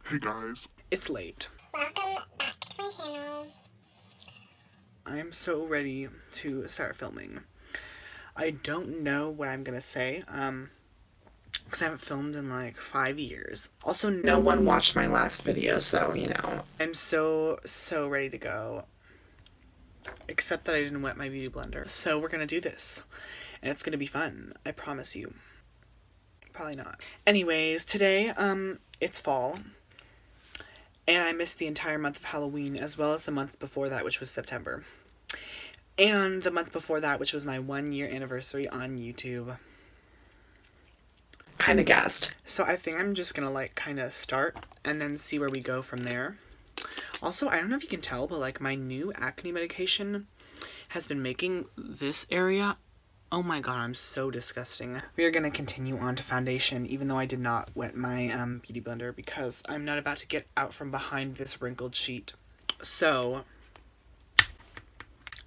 Hey guys. It's late. Welcome back to my channel. I'm so ready to start filming. I don't know what I'm gonna say, because I haven't filmed in like 5 years. Also, no one watched my last video, so, you know. I'm so ready to go. Except that I didn't wet my beauty blender. So we're gonna do this. And it's gonna be fun. I promise you. Probably not. Anyways, today, it's fall. And I missed the entire month of Halloween, as well as the month before that, which was September. And the month before that, which was my 1-year anniversary on YouTube. Kinda gassed. So I think I'm just gonna, like, kinda start, and then see where we go from there. Also, I don't know if you can tell, but, like, my new acne medication has been making this area... Oh my god, I'm so disgusting. We are gonna continue on to foundation, even though I did not wet my beauty blender, because I'm not about to get out from behind this wrinkled sheet. So,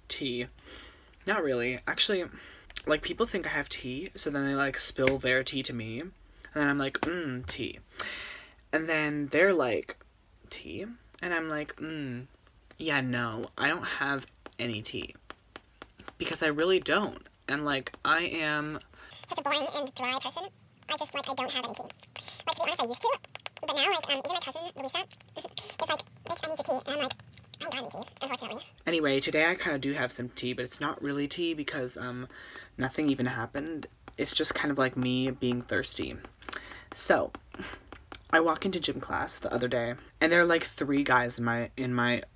tea. Not really. Actually, like, people think I have tea, so then they, like, spill their tea to me, and then I'm like, tea. And then they're like, tea? And I'm like, yeah, no, I don't have any tea. Because I really don't. And, like, I am... such a boring and dry person. I just, like, I don't have any tea. Like, to be honest, I used to. But now, like, even my cousin, Louisa, is like, bitch, I need your tea. And I'm like, I ain't got any tea, unfortunately. Anyway, today I kind of do have some tea, but it's not really tea because, nothing even happened. It's just kind of like me being thirsty. So, I walk into gym class the other day, and there are, like, 3 guys in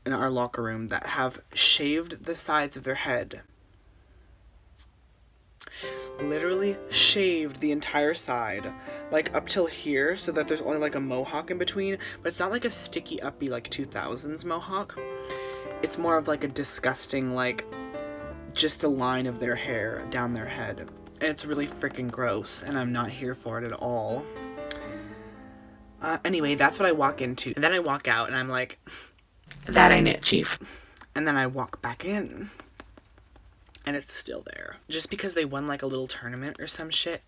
our locker room that have shaved the sides of their head. Literally shaved the entire side, like, up till here, so that there's only, like, a mohawk in between, but it's not like a sticky uppy, like, 2000s mohawk. It's more of, like, a disgusting, like, just a line of their hair down their head, and it's really freaking gross, and I'm not here for it at all. Anyway, that's what I walk into, and then I walk out, and I'm like, that ain't it, chief. And then I walk back in. And it's still there. Just because they won, like, a little tournament or some shit,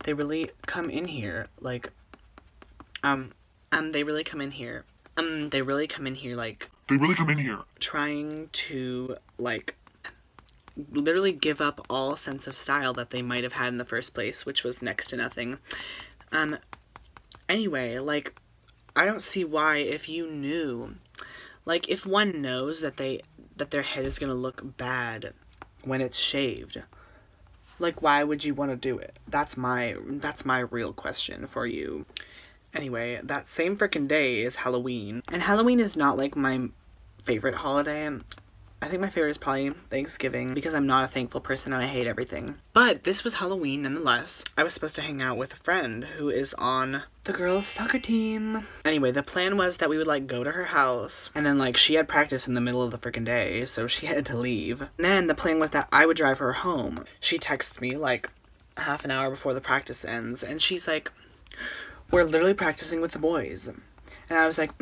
they really come in here, like, they really come in here, trying to, like, literally give up all sense of style that they might have had in the first place, which was next to nothing. Anyway, like, I don't see why, if you knew, like, if one knows that their head is gonna look bad when it's shaved, like, why would you want to do it? That's my real question for you. Anyway, that same frickin' day is Halloween, and Halloween is not, like, my favorite holiday. I think my favorite is probably Thanksgiving, because I'm not a thankful person and I hate everything. But this was Halloween nonetheless. I was supposed to hang out with a friend who is on the girls' soccer team. Anyway, the plan was that we would, like, go to her house, and then, like, she had practice in the middle of the freaking day, so she had to leave. And then the plan was that I would drive her home. She texts me, like, half an hour before the practice ends, and she's like, we're literally practicing with the boys. And I was like,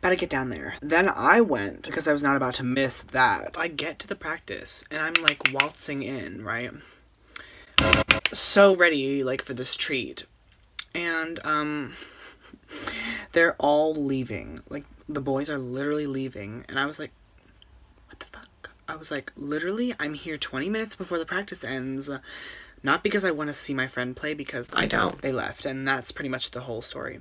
better get down there. Then I went, because I was not about to miss that. I get to the practice, and I'm, like, waltzing in, right? So ready, like, for this treat. And, they're all leaving. Like, the boys are literally leaving. And I was like, what the fuck? I was like, literally, I'm here 20 minutes before the practice ends. Not because I want to see my friend play, because I don't. They left, and that's pretty much the whole story.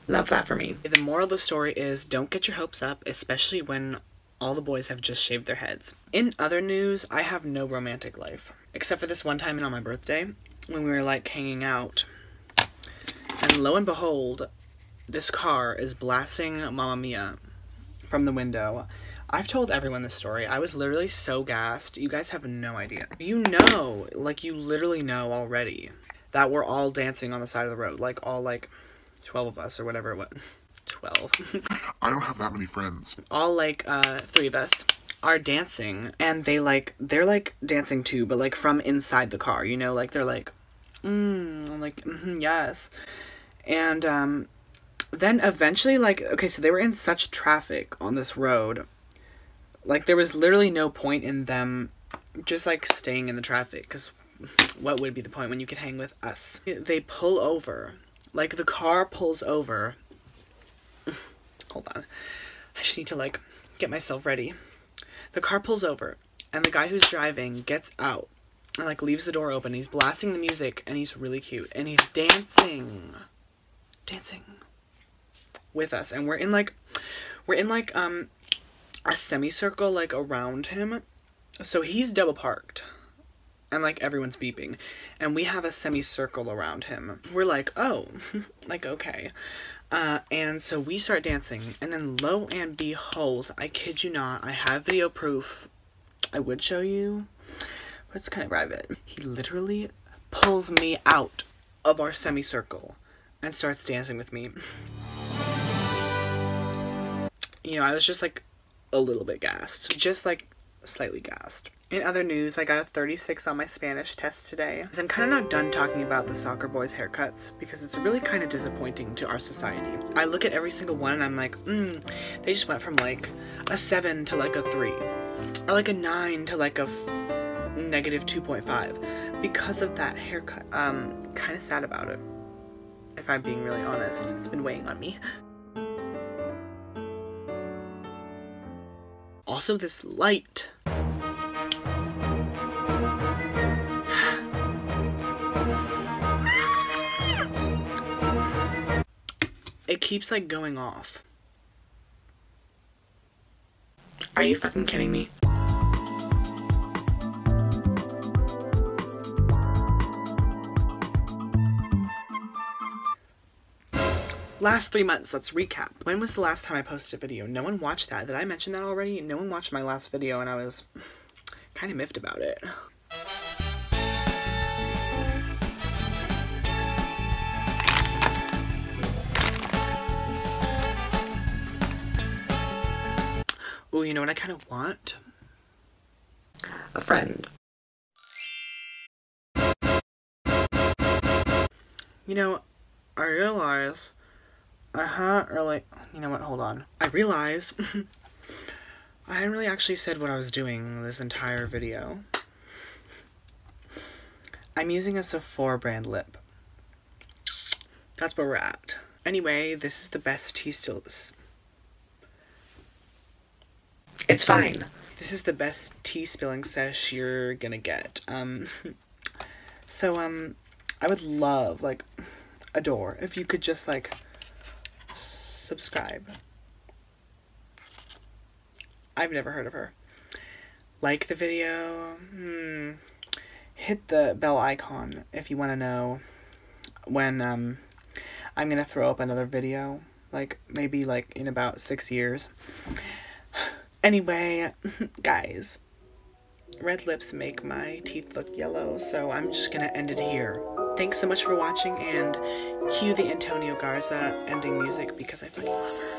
Love that for me. The moral of the story is, don't get your hopes up, especially when all the boys have just shaved their heads. In other news, I have no romantic life. Except for this one time on my birthday, when we were, like, hanging out. And lo and behold, this car is blasting Mamma Mia from the window. I've told everyone this story. I was literally so gassed. You guys have no idea. You know, like, you literally know already that we're all dancing on the side of the road. Like, all, like, 12 of us, or whatever it was. 12. I don't have that many friends. All, like, 3 of us are dancing, and they're, like, dancing too, but, like, from inside the car, you know? Like, they're like, yes. And, then eventually, like, okay, so they were in such traffic on this road. Like, there was literally no point in them just, like, staying in the traffic, because what would be the point when you could hang with us? They pull over. Like, the car pulls over. Hold on. I just need to, like, get myself ready. The car pulls over, and the guy who's driving gets out and, like, leaves the door open. He's blasting the music, and he's really cute. And he's dancing with us. And we're in, like, a semicircle, like, around him. So he's double parked. And, like, everyone's beeping. And we have a semicircle around him. We're like, oh, like, okay. And so we start dancing. And then lo and behold, I kid you not, I have video proof. I would show you, but it's kind of private. He literally pulls me out of our semicircle and starts dancing with me. You know, I was just, like, a little bit gassed. Just, like, slightly gassed. In other news, I got a 36 on my Spanish test today. I'm kind of not done talking about the soccer boys' haircuts because it's really kind of disappointing to our society. I look at every single one and I'm like, they just went from like a 7 to like a 3. Or like a 9 to like a negative 2.5 because of that haircut. Kind of sad about it, if I'm being really honest. It's been weighing on me. Also, this light. It keeps, like, going off. Are you fucking kidding me? Last 3 months, let's recap. When was the last time I posted a video? No one watched that. Did I mention that already? No one watched my last video and I was kind of miffed about it. Oh, you know what I kind of want? A friend. You know, I realize I haven't really... You know what? Hold on. I realize I hadn't really actually said what I was doing this entire video. I'm using a Sephora brand lip. That's where we're at. Anyway, this is the best tea still... It's fine. This is the best tea spilling sesh you're gonna get. So, I would love, like, adore if you could just, like, subscribe. I've never heard of her. Like the video. Hit the bell icon if you want to know when, I'm gonna throw up another video. Like, maybe, like, in about 6 years. Anyway, guys, red lips make my teeth look yellow, so I'm just gonna end it here. Thanks so much for watching, and cue the Antonio Garza ending music because I fucking love her.